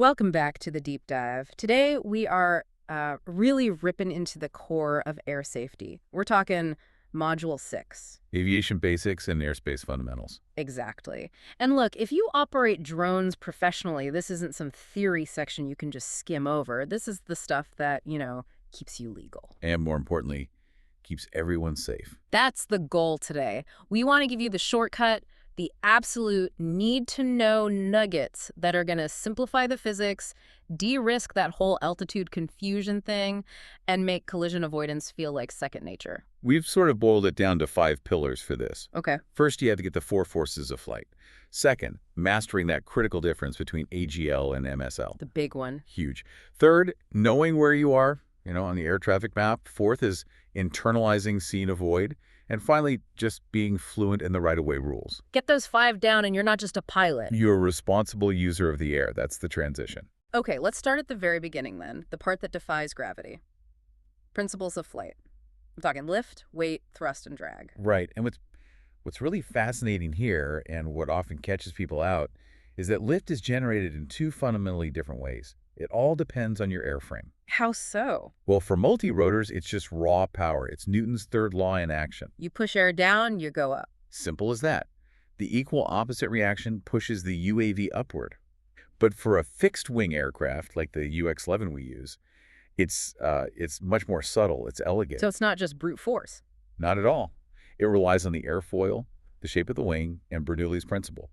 Welcome back to the deep dive. Today we are really ripping into the core of air safety. We're talking Module 6. Aviation basics and airspace fundamentals. Exactly. And look, if you operate drones professionally, this isn't some theory section you can just skim over. This is the stuff that, keeps you legal. And more importantly, keeps everyone safe. That's the goal today. We want to give you the shortcut, the absolute need-to-know nuggets that are going to simplify the physics, de-risk that whole altitude confusion thing, and make collision avoidance feel like second nature. We've sort of boiled it down to 5 pillars for this. Okay. First, you have to get the 4 forces of flight. Second, mastering that critical difference between AGL and MSL. The big one. Huge. Third, knowing where you are, on the air traffic map. Fourth is internalizing see and avoid. And finally, just being fluent in the right-of-way rules. Get those 5 down and you're not just a pilot. You're a responsible user of the air. That's the transition. Okay, let's start at the very beginning then, the part that defies gravity. Principles of flight. I'm talking lift, weight, thrust, and drag. Right. And what's really fascinating here, and what often catches people out, is that lift is generated in 2 fundamentally different ways. It all depends on your airframe. How so? Well, for multi-rotors, it's just raw power. It's Newton's third law in action. You push air down, you go up. Simple as that. The equal opposite reaction pushes the UAV upward. But for a fixed-wing aircraft, like the UX-11 we use, it's much more subtle. It's elegant. So it's not just brute force. Not at all. It relies on the airfoil, the shape of the wing, and Bernoulli's principle.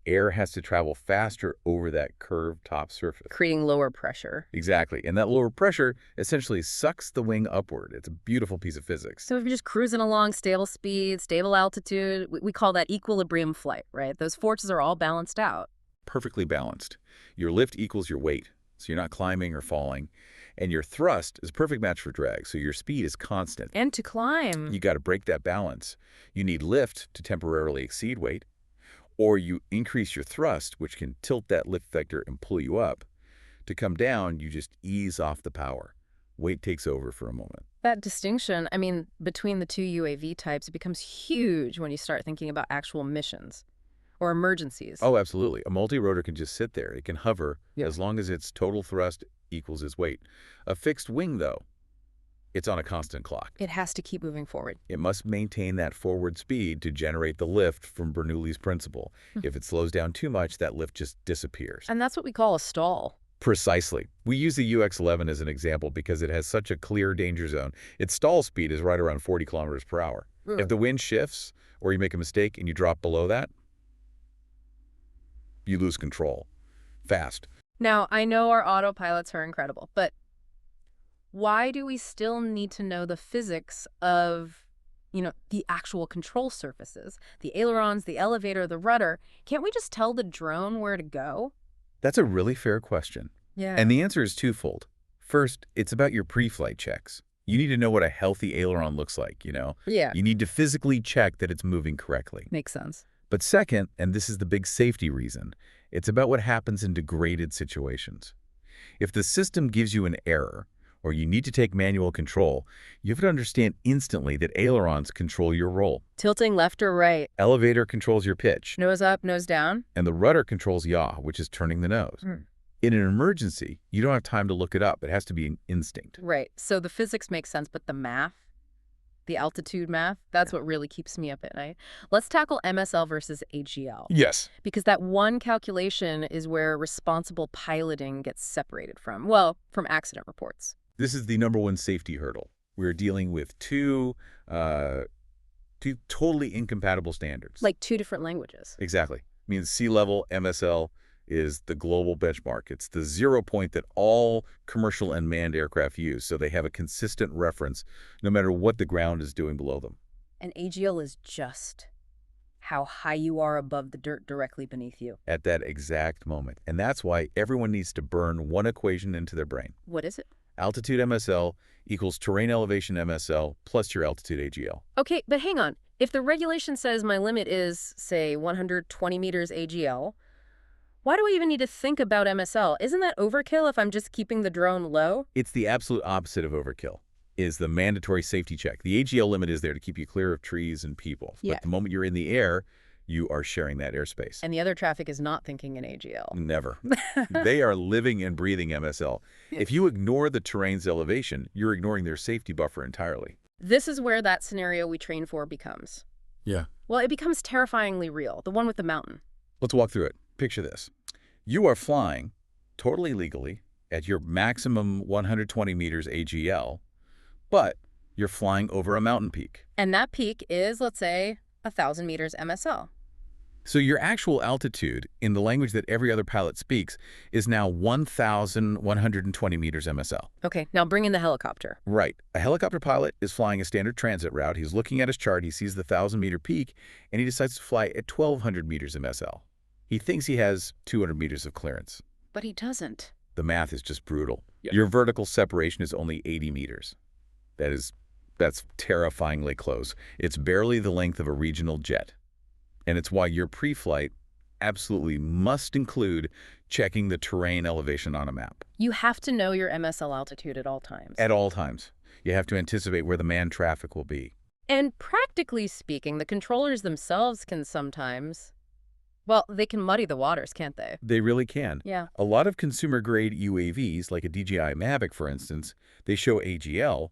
Air has to travel faster over that curved top surface. Creating lower pressure. Exactly. And that lower pressure essentially sucks the wing upward. It's a beautiful piece of physics. So if you're just cruising along, stable speed, stable altitude, we call that equilibrium flight, right? Those forces are all balanced out. Perfectly balanced. Your lift equals your weight, so you're not climbing or falling. And your thrust is a perfect match for drag, so your speed is constant. And to climb. You got to break that balance. You need lift to temporarily exceed weight, or you increase your thrust, which can tilt that lift vector and pull you up. To come down, you just ease off the power. Weight takes over for a moment. That distinction, between the 2 UAV types, it becomes huge when you start thinking about actual missions or emergencies. Oh, absolutely. A multi-rotor can just sit there. It can hover as long as its total thrust equals its weight. A fixed wing, though, it's on a constant clock. It has to keep moving forward. It must maintain that forward speed to generate the lift from Bernoulli's principle. If it slows down too much, that lift just disappears. And that's what we call a stall. Precisely. We use the UX-11 as an example because it has such a clear danger zone. Its stall speed is right around 40 kilometers per hour. If the wind shifts or you make a mistake and you drop below that, you lose control. Fast. Now, I know our autopilots are incredible, but why do we still need to know the physics of, the actual control surfaces? The ailerons, the elevator, the rudder. Can't we just tell the drone where to go? That's a really fair question. Yeah. And the answer is twofold. First, it's about your pre-flight checks. You need to know what a healthy aileron looks like, Yeah. You need to physically check that it's moving correctly. Makes sense. But second, and this is the big safety reason, it's about what happens in degraded situations. If the system gives you an error, or you need to take manual control, you have to understand instantly that ailerons control your roll. Tilting left or right. Elevator controls your pitch. Nose up, nose down. And the rudder controls yaw, which is turning the nose. In an emergency, you don't have time to look it up. It has to be an instinct. Right. So the physics makes sense, but the math, the altitude math, that's what really keeps me up at night. Let's tackle MSL versus AGL. Yes. Because that one calculation is where responsible piloting gets separated from accident reports. This is the #1 safety hurdle. We're dealing with two totally incompatible standards. Like 2 different languages. Exactly. Sea level MSL is the global benchmark. It's the 0 point that all commercial and manned aircraft use, so they have a consistent reference no matter what the ground is doing below them. And AGL is just how high you are above the dirt directly beneath you. At that exact moment. And that's why everyone needs to burn one equation into their brain. What is it? Altitude MSL equals terrain elevation MSL plus your altitude AGL. Okay, but hang on. If the regulation says my limit is, say, 120 meters AGL, why do we even need to think about MSL? Isn't that overkill if I'm just keeping the drone low? It's the absolute opposite of overkill. Is the mandatory safety check. The AGL limit is there to keep you clear of trees and people. Yeah. But the moment you're in the air, you are sharing that airspace. And the other traffic is not thinking in AGL. Never. They are living and breathing MSL. If you ignore the terrain's elevation, you're ignoring their safety buffer entirely. This is where that scenario we train for becomes. Yeah. Well, it becomes terrifyingly real, the one with the mountain. Let's walk through it. Picture this. You are flying, totally legally, at your maximum 120 meters AGL, but you're flying over a mountain peak. And that peak is, let's say, 1,000 meters MSL. So your actual altitude, in the language that every other pilot speaks, is now 1,120 meters MSL. Okay, now bring in the helicopter. Right. A helicopter pilot is flying a standard transit route. He's looking at his chart. He sees the 1,000-meter peak, and he decides to fly at 1,200 meters MSL. He thinks he has 200 meters of clearance. But he doesn't. The math is just brutal. Yeah. Your vertical separation is only 80 meters. That's terrifyingly close. It's barely the length of a regional jet. And it's why your pre-flight absolutely must include checking the terrain elevation on a map. You have to know your MSL altitude at all times. At all times. You have to anticipate where the manned traffic will be. And practically speaking, the controllers themselves can sometimes, well, they can muddy the waters, can't they? They really can. Yeah. A lot of consumer-grade UAVs, like a DJI Mavic, for instance, they show AGL,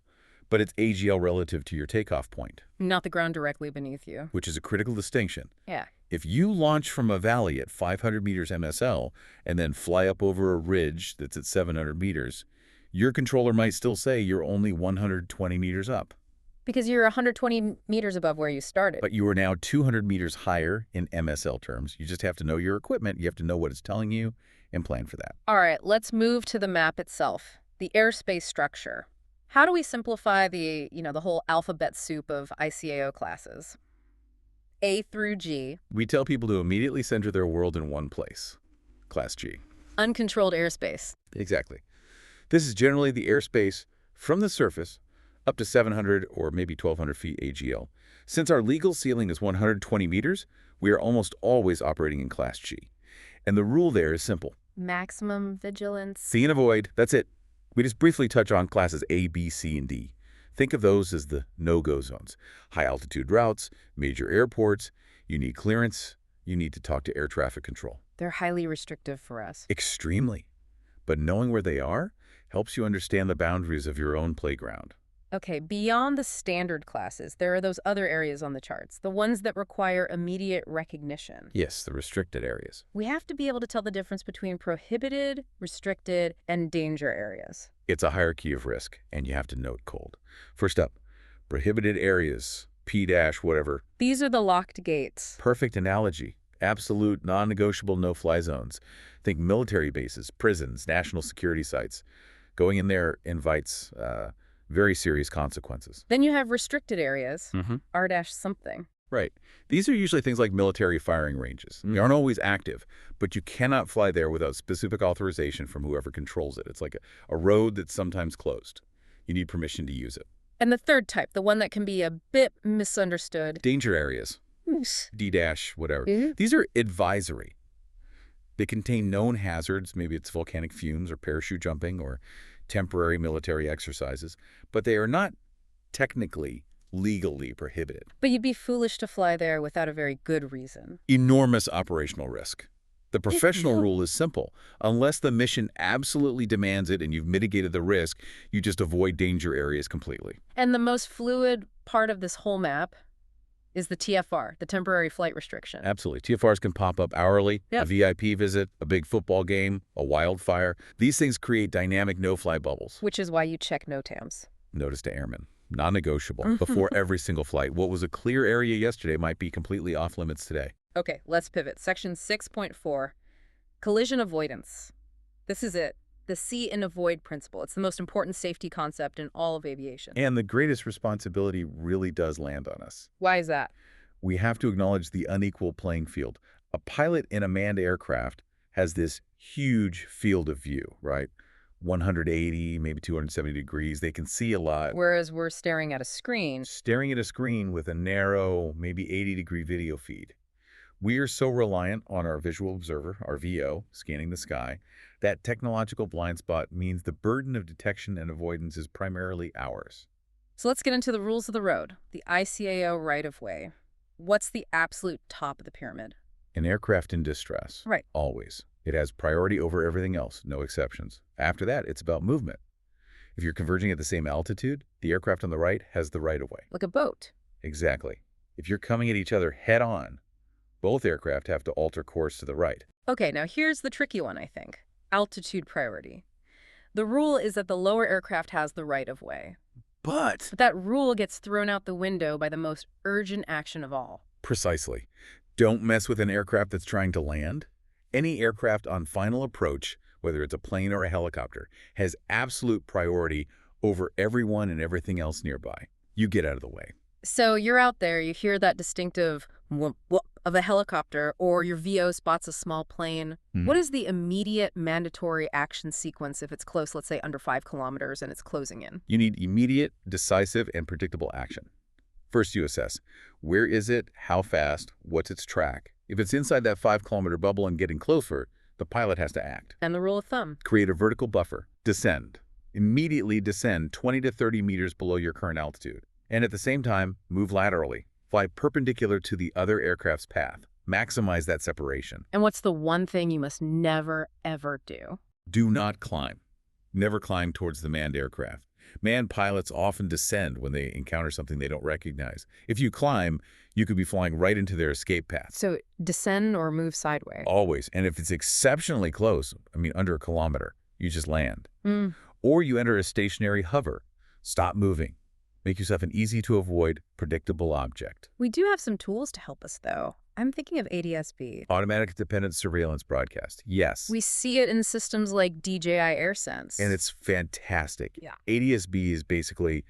but it's AGL relative to your takeoff point. Not the ground directly beneath you. Which is a critical distinction. Yeah. If you launch from a valley at 500 meters MSL and then fly up over a ridge that's at 700 meters, your controller might still say you're only 120 meters up. Because you're 120 meters above where you started. But you are now 200 meters higher in MSL terms. You just have to know your equipment. You have to know what it's telling you and plan for that. All right, let's move to the map itself, the airspace structure. How do we simplify the whole alphabet soup of ICAO classes? A through G. We tell people to immediately center their world in one place, Class G. Uncontrolled airspace. Exactly. This is generally the airspace from the surface up to 700 or maybe 1,200 feet AGL. Since our legal ceiling is 120 meters, we are almost always operating in Class G. And the rule there is simple. Maximum vigilance. See and avoid. That's it. We just briefly touch on classes A, B, C, and D. Think of those as the no-go zones. High-altitude routes, major airports, you need clearance, you need to talk to air traffic control. They're highly restrictive for us. Extremely. But knowing where they are helps you understand the boundaries of your own playground. Okay, beyond the standard classes, there are those other areas on the charts, the ones that require immediate recognition. Yes, the restricted areas. We have to be able to tell the difference between prohibited, restricted, and danger areas. It's a hierarchy of risk, and you have to know it cold. First up, prohibited areas, P-whatever. These are the locked gates. Perfect analogy. Absolute, non-negotiable no-fly zones. Think military bases, prisons, national security sites. Going in there invites very serious consequences. Then you have restricted areas, Mm-hmm. R-something. Right. These are usually things like military firing ranges. They aren't always active, but you cannot fly there without specific authorization from whoever controls it. It's like a road that's sometimes closed. You need permission to use it. And the third type, the one that can be a bit misunderstood. Danger areas, D-whatever. Mm-hmm. These are advisory. They contain known hazards, maybe it's volcanic fumes or parachute jumping or temporary military exercises, but they are not technically, legally prohibited. But you'd be foolish to fly there without a very good reason. Enormous operational risk. The professional rule is simple. Unless the mission absolutely demands it and you've mitigated the risk, you just avoid danger areas completely. And the most fluid part of this whole map is the TFR, the temporary flight restriction. Absolutely. TFRs can pop up hourly, Yep. a VIP visit, a big football game, a wildfire. These things create dynamic no-fly bubbles. Which is why you check NOTAMs. Notice to airmen. Non-negotiable. Before every single flight. What was a clear area yesterday might be completely off limits today. Okay, let's pivot. Section 6.4, collision avoidance. This is it. The see and avoid principle. It's the most important safety concept in all of aviation. And the greatest responsibility really does land on us. Why is that? We have to acknowledge the unequal playing field. A pilot in a manned aircraft has this huge field of view, right? 180, maybe 270 degrees. They can see a lot. Whereas we're staring at a screen. Staring at a screen with a narrow, maybe 80-degree video feed. We are so reliant on our visual observer, our VO, scanning the sky, that technological blind spot means the burden of detection and avoidance is primarily ours. So let's get into the rules of the road, the ICAO right-of-way. What's the absolute top of the pyramid? An aircraft in distress. Right. Always. It has priority over everything else, no exceptions. After that, it's about movement. If you're converging at the same altitude, the aircraft on the right has the right of way. Like a boat. Exactly. If you're coming at each other head on, both aircraft have to alter course to the right. Okay, now here's the tricky one, I think. Altitude priority. The rule is that the lower aircraft has the right of way. But But that rule gets thrown out the window by the most urgent action of all. precisely. Don't mess with an aircraft that's trying to land. Any aircraft on final approach, whether it's a plane or a helicopter, has absolute priority over everyone and everything else nearby. You get out of the way. So you're out there, you hear that distinctive whoop whoop of a helicopter, or your VO spots a small plane. What is the immediate mandatory action sequence if it's close, let's say under 5 kilometers, and it's closing in? You need immediate, decisive, and predictable action. First, you assess, where is it, how fast, what's its track? If it's inside that 5-kilometer bubble and getting closer, the pilot has to act. And the rule of thumb. Create a vertical buffer. Descend. Immediately descend 20 to 30 meters below your current altitude. And at the same time, move laterally. Fly perpendicular to the other aircraft's path. Maximize that separation. And what's the one thing you must never, ever do? Do not climb. Never climb towards the manned aircraft. Manned pilots often descend when they encounter something they don't recognize. If you climb, you could be flying right into their escape path. So descend or move sideways. Always. And if it's exceptionally close, under a kilometer, you just land. Or you enter a stationary hover. Stop moving. Make yourself an easy-to-avoid, predictable object. We do have some tools to help us, though. I'm thinking of ADS-B. Automatic Dependent Surveillance Broadcast. Yes. We see it in systems like DJI AirSense. And it's fantastic. Yeah. ADS-B is basically,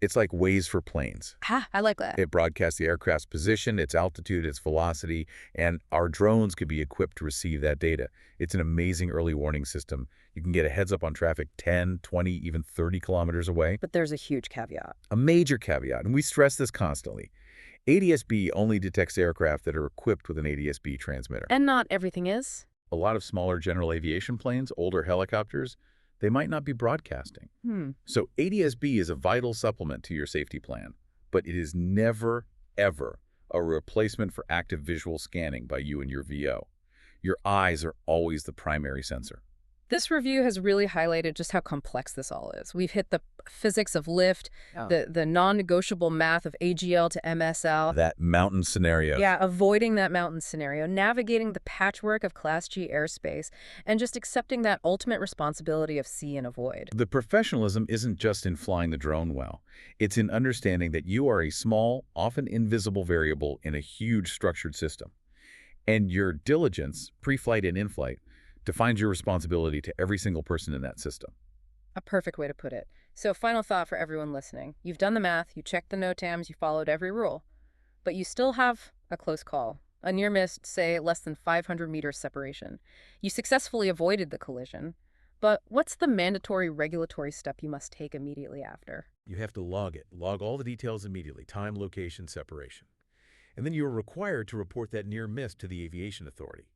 it's like Waze for planes. I like that. It broadcasts the aircraft's position, its altitude, its velocity, and our drones could be equipped to receive that data. It's an amazing early warning system. You can get a heads up on traffic 10, 20, even 30 kilometers away. But there's a huge caveat. A major caveat, and we stress this constantly. ADS-B only detects aircraft that are equipped with an ADS-B transmitter. And not everything is. A lot of smaller general aviation planes, older helicopters, they might not be broadcasting. So ADS-B is a vital supplement to your safety plan, but it is never, ever a replacement for active visual scanning by you and your VO. Your eyes are always the primary sensor. This review has really highlighted just how complex this all is. We've hit the physics of lift, the non-negotiable math of AGL to MSL. That mountain scenario. Yeah, avoiding that mountain scenario, navigating the patchwork of Class G airspace, and just accepting that ultimate responsibility of see and avoid. The professionalism isn't just in flying the drone well. It's in understanding that you are a small, often invisible variable in a huge structured system. And your diligence, pre-flight and in-flight, defines your responsibility to every single person in that system. A perfect way to put it. So final thought for everyone listening. You've done the math, you checked the NOTAMs, you followed every rule. But you still have a close call. A near miss, say, less than 500 meters separation. You successfully avoided the collision. But what's the mandatory regulatory step you must take immediately after? You have to log it. Log all the details immediately. Time, location, separation. And then you are required to report that near miss to the aviation authority.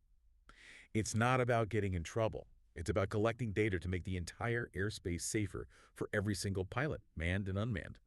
It's not about getting in trouble. It's about collecting data to make the entire airspace safer for every single pilot, manned and unmanned.